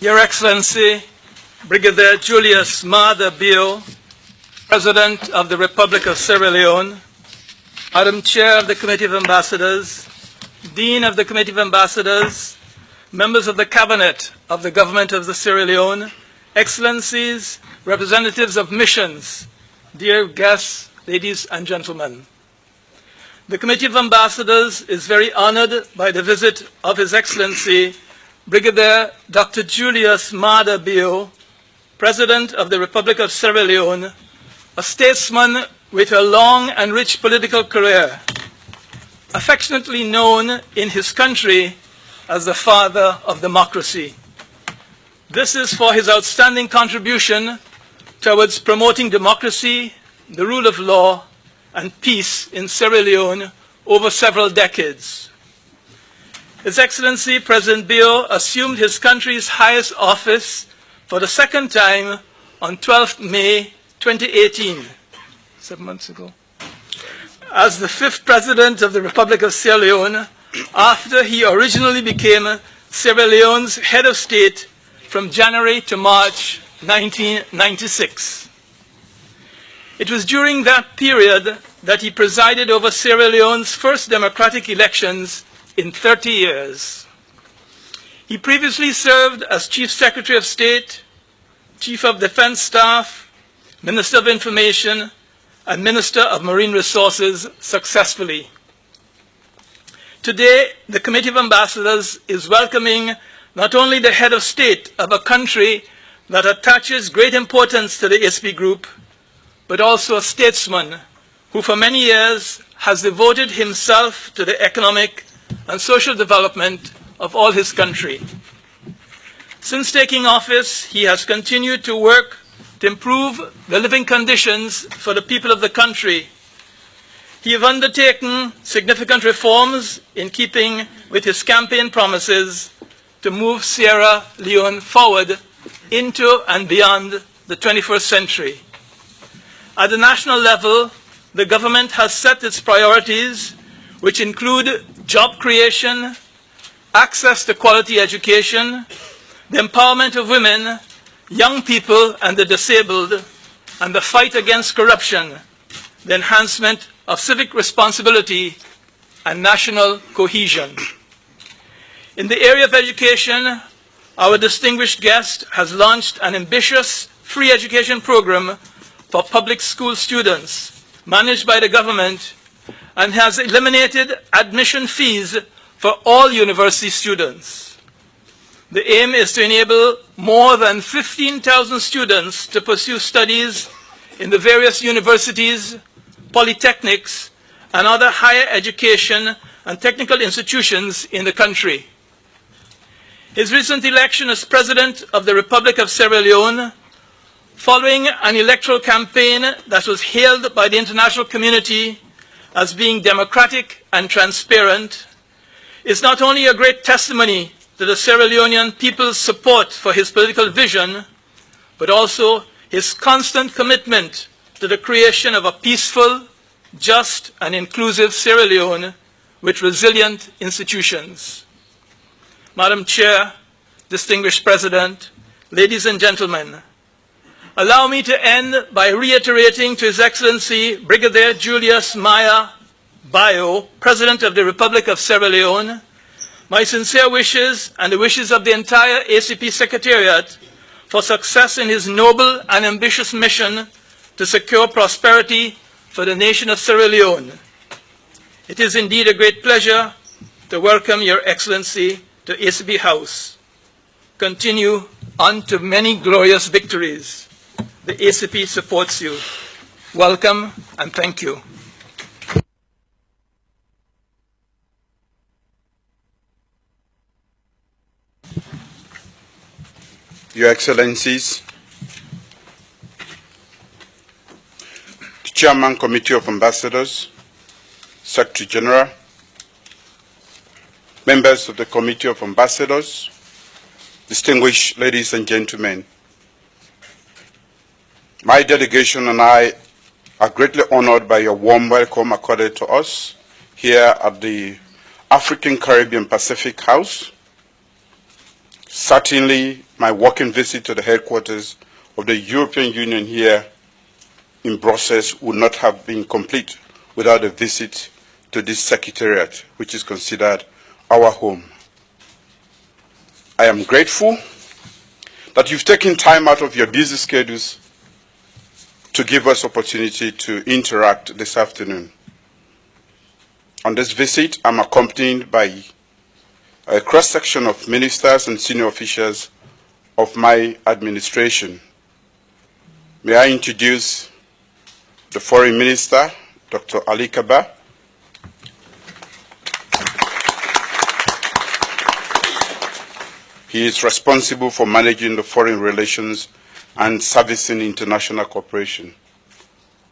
Your Excellency, Brigadier Julius Maada Bio, President of the Republic of Sierra Leone, Madam Chair of the Committee of Ambassadors, Dean of the Committee of Ambassadors, members of the Cabinet of the Government of the Sierra Leone, Excellencies, representatives of missions, dear guests, ladies and gentlemen. The Committee of Ambassadors is very honored by the visit of His Excellency Brigadier Dr. Julius Maada Bio, President of the Republic of Sierra Leone, a statesman with a long and rich political career, affectionately known in his country as the father of democracy. This is for his outstanding contribution towards promoting democracy, the rule of law, and peace in Sierra Leone over several decades. His Excellency President Bio assumed his country's highest office for the second time on 12th May 2018, 7 months ago, as the 5th President of the Republic of Sierra Leone, after he originally became Sierra Leone's head of state from January to March 1996. It was during that period that he presided over Sierra Leone's first democratic elections in 30 years. He previously served as Chief Secretary of State, Chief of Defense Staff, Minister of Information, and Minister of Marine Resources successfully. Today, the Committee of Ambassadors is welcoming not only the head of state of a country that attaches great importance to the ACP group, but also a statesman who for many years has devoted himself to the economic and social development of all his country. Since taking office, he has continued to work to improve the living conditions for the people of the country. He has undertaken significant reforms in keeping with his campaign promises to move Sierra Leone forward into and beyond the 21st century. At the national level, the government has set its priorities, which include job creation, access to quality education, the empowerment of women, young people and the disabled, and the fight against corruption, the enhancement of civic responsibility, and national cohesion. In the area of education, our distinguished guest has launched an ambitious free education program for public school students managed by the government and has eliminated admission fees for all university students. The aim is to enable more than 15,000 students to pursue studies in the various universities, polytechnics, and other higher education and technical institutions in the country. His recent election as President of the Republic of Sierra Leone, following an electoral campaign that was hailed by the international community as being democratic and transparent, is not only a great testimony to the Sierra Leonean people's support for his political vision, but also his constant commitment to the creation of a peaceful, just, and inclusive Sierra Leone with resilient institutions. Madam Chair, distinguished President, ladies and gentlemen, allow me to end by reiterating to His Excellency Brigadier Julius Maada Bio, President of the Republic of Sierra Leone, my sincere wishes and the wishes of the entire ACP Secretariat for success in his noble and ambitious mission to secure prosperity for the nation of Sierra Leone. It is indeed a great pleasure to welcome Your Excellency to ACP House. Continue on to many glorious victories. The ACP supports you. Welcome and thank you. Your Excellencies, the Chairman Committee of Ambassadors, Secretary General, members of the Committee of Ambassadors, distinguished ladies and gentlemen, my delegation and I are greatly honored by your warm welcome accorded to us here at the African Caribbean Pacific House. Certainly, my working visit to the headquarters of the European Union here in Brussels would not have been complete without a visit to this secretariat, which is considered our home. I am grateful that you've taken time out of your busy schedules to give us opportunity to interact this afternoon. On this visit, I'm accompanied by a cross-section of ministers and senior officials of my administration. May I introduce the Foreign Minister, Dr. Ali Kaba. He is responsible for managing the foreign relations and servicing international cooperation.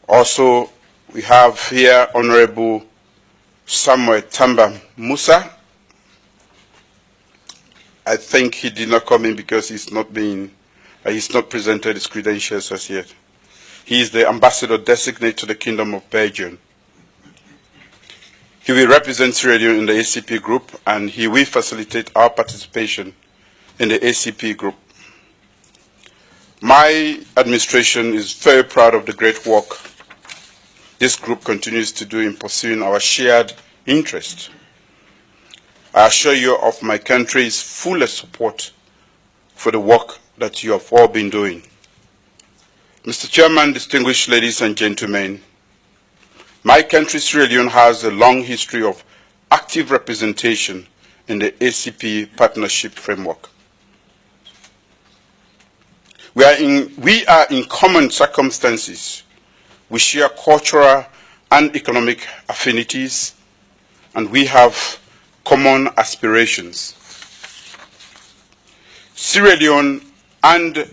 Also, we have here Honorable Samuel Tamba Musa. I think he did not come in because he's not presented his credentials as yet. He is the ambassador designate to the Kingdom of Belgium. He will represent Sierra Leone in the ACP group, and he will facilitate our participation in the ACP group. My administration is very proud of the great work this group continues to do in pursuing our shared interest. I assure you of my country's fullest support for the work that you have all been doing. Mr. Chairman, distinguished ladies and gentlemen, my country, Sierra Leone, has a long history of active representation in the ACP partnership framework. We are in common circumstances. We share cultural and economic affinities, and we have common aspirations. Sierra Leone and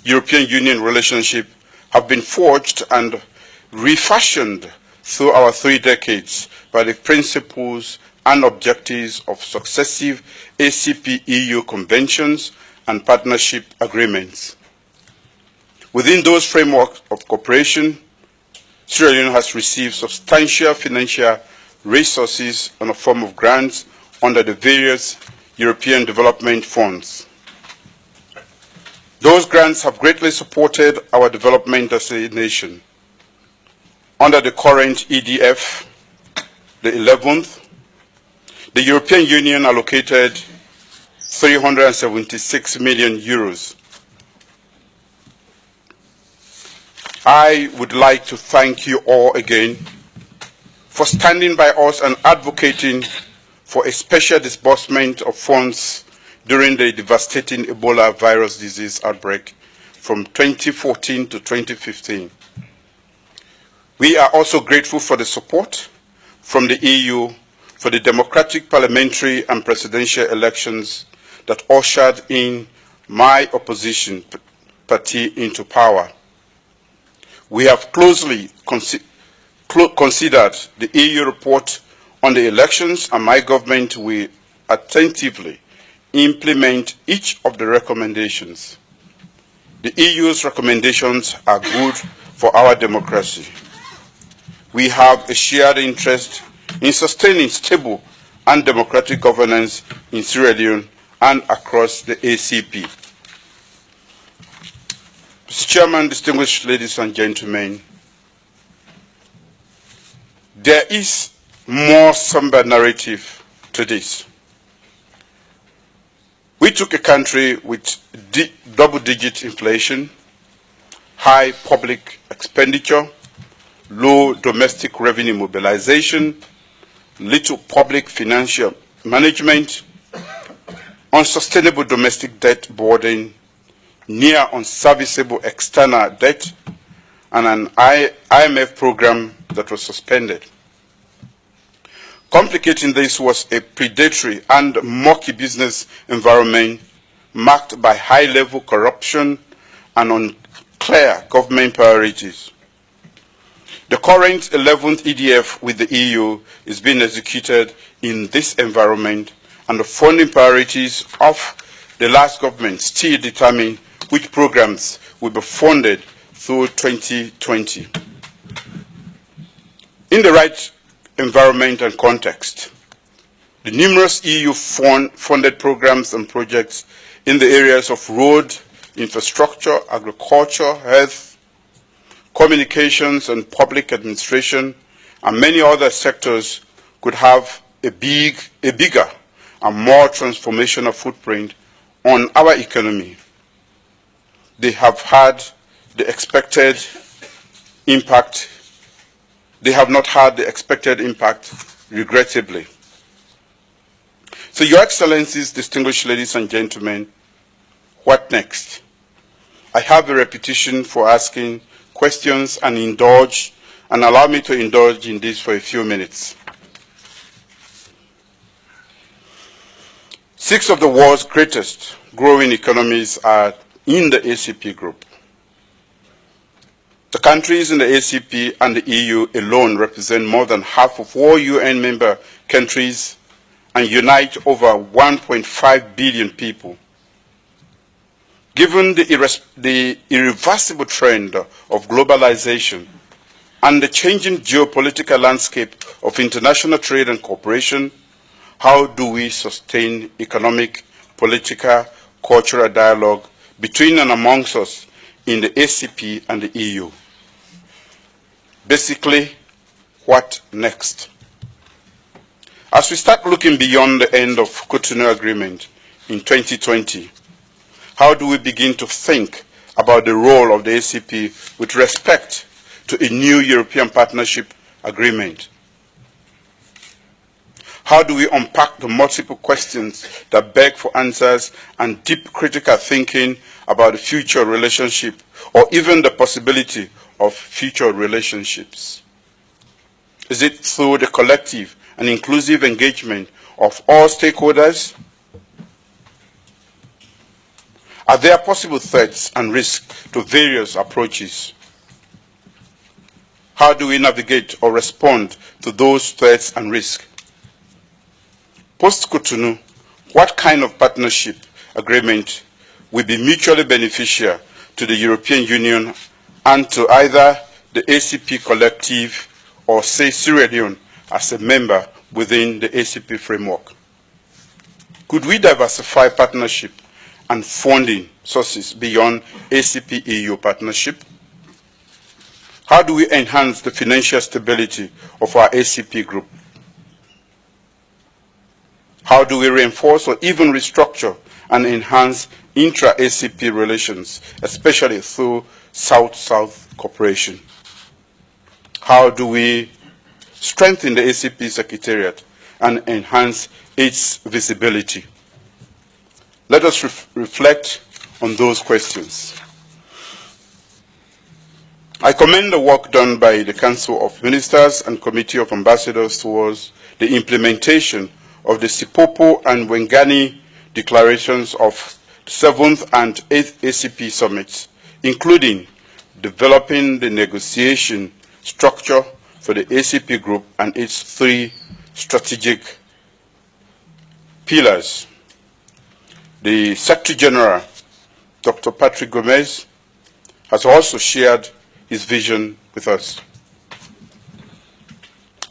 European Union relationship have been forged and refashioned through our 3 decades by the principles and objectives of successive ACP-EU conventions and partnership agreements. Within those frameworks of cooperation, Sierra Leone has received substantial financial resources in the form of grants under the various European development funds. Those grants have greatly supported our development as a nation. Under the current EDF, the 11th, the European Union allocated 376 million euros. I would like to thank you all again for standing by us and advocating for a special disbursement of funds during the devastating Ebola virus disease outbreak from 2014 to 2015. We are also grateful for the support from the EU for the democratic parliamentary and presidential elections that ushered in my opposition party into power. We have closely considered the EU report on the elections, and my government will attentively implement each of the recommendations. The EU's recommendations are good for our democracy. We have a shared interest in sustaining stable and democratic governance in Sierra Leone and across the ACP. Mr. Chairman, distinguished ladies and gentlemen, there is more somber narrative to this. We took a country with double-digit inflation, high public expenditure, low domestic revenue mobilization, little public financial management, unsustainable domestic debt burden, near unserviceable external debt, and an IMF program that was suspended. Complicating this was a predatory and murky business environment marked by high-level corruption and unclear government priorities. The current 11th EDF with the EU is being executed in this environment, and the funding priorities of the last government still determine which programs will be funded through 2020. In the right environment and context, the numerous EU funded programs and projects in the areas of road, infrastructure, agriculture, health, communications and public administration, and many other sectors could have a bigger and more transformational footprint on our economy. They have had the expected impact. They have not had the expected impact, regrettably. So, Your Excellencies, distinguished ladies and gentlemen, what next? I have a reputation for asking questions and allow me to indulge in this for a few minutes. 6 of the world's greatest growing economies are in the ACP group. The countries in the ACP and the EU alone represent more than half of all UN member countries and unite over 1.5 billion people. Given the irreversible trend of globalization and the changing geopolitical landscape of international trade and cooperation, how do we sustain economic, political, cultural dialogue between and amongst us in the ACP and the EU? Basically, what next? As we start looking beyond the end of Cotonou Agreement in 2020, how do we begin to think about the role of the ACP with respect to a new European Partnership Agreement? How do we unpack the multiple questions that beg for answers and deep critical thinking about the future relationship or even the possibility of future relationships? Is it through the collective and inclusive engagement of all stakeholders? Are there possible threats and risks to various approaches? How do we navigate or respond to those threats and risks? Post-Cotonou, what kind of partnership agreement will be mutually beneficial to the European Union and to either the ACP collective or, say, Sierra Leone as a member within the ACP framework? Could we diversify partnership and funding sources beyond ACP-EU partnership? How do we enhance the financial stability of our ACP group? How do we reinforce or even restructure and enhance intra-ACP relations, especially through South-South cooperation? How do we strengthen the ACP Secretariat and enhance its visibility? Let us reflect on those questions. I commend the work done by the Council of Ministers and Committee of Ambassadors towards the implementation of the Sipopo and Wengani declarations of the 7th and 8th ACP summits, including developing the negotiation structure for the ACP group and its 3 strategic pillars. The Secretary General, Dr. Patrick Gomez, has also shared his vision with us.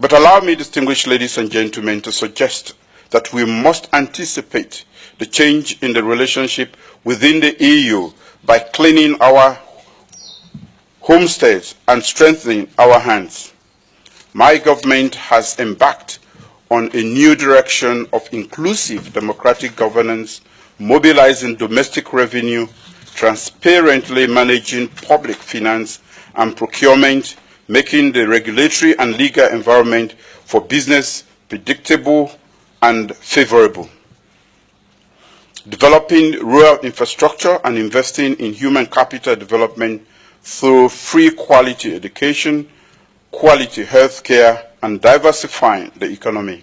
But allow me, distinguished ladies and gentlemen, to suggest that we must anticipate the change in the relationship within the EU by cleaning our homesteads and strengthening our hands. My government has embarked on a new direction of inclusive democratic governance, mobilizing domestic revenue, transparently managing public finance and procurement, making the regulatory and legal environment for business predictable and favorable, developing rural infrastructure and investing in human capital development through free quality education, quality health care, and diversifying the economy.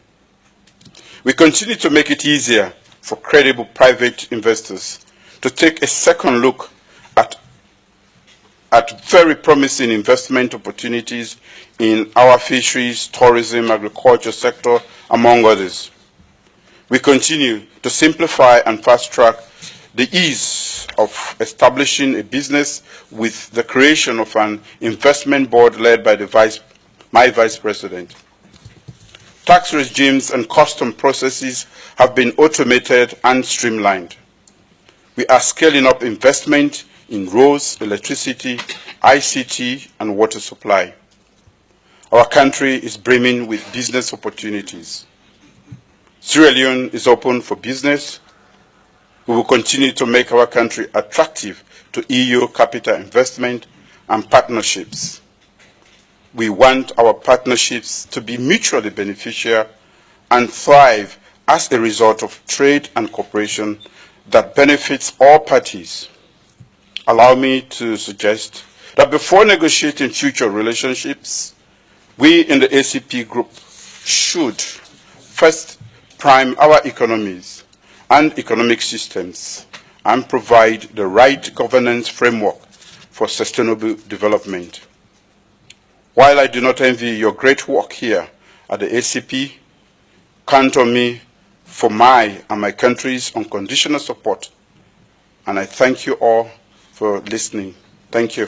We continue to make it easier for credible private investors to take a second look at very promising investment opportunities in our fisheries, tourism, agriculture sector, among others. We continue to simplify and fast-track the ease of establishing a business with the creation of an investment board led by my Vice President. Tax regimes and custom processes have been automated and streamlined. We are scaling up investment in roads, electricity, ICT, and water supply. Our country is brimming with business opportunities. Sierra Leone is open for business. We will continue to make our country attractive to EU capital investment and partnerships. We want our partnerships to be mutually beneficial and thrive as a result of trade and cooperation that benefits all parties. Allow me to suggest that before negotiating future relationships, we in the ACP group should first prime our economies and economic systems and provide the right governance framework for sustainable development. While I do not envy your great work here at the ACP, count on me for my and my country's unconditional support. And I thank you all for listening. Thank you.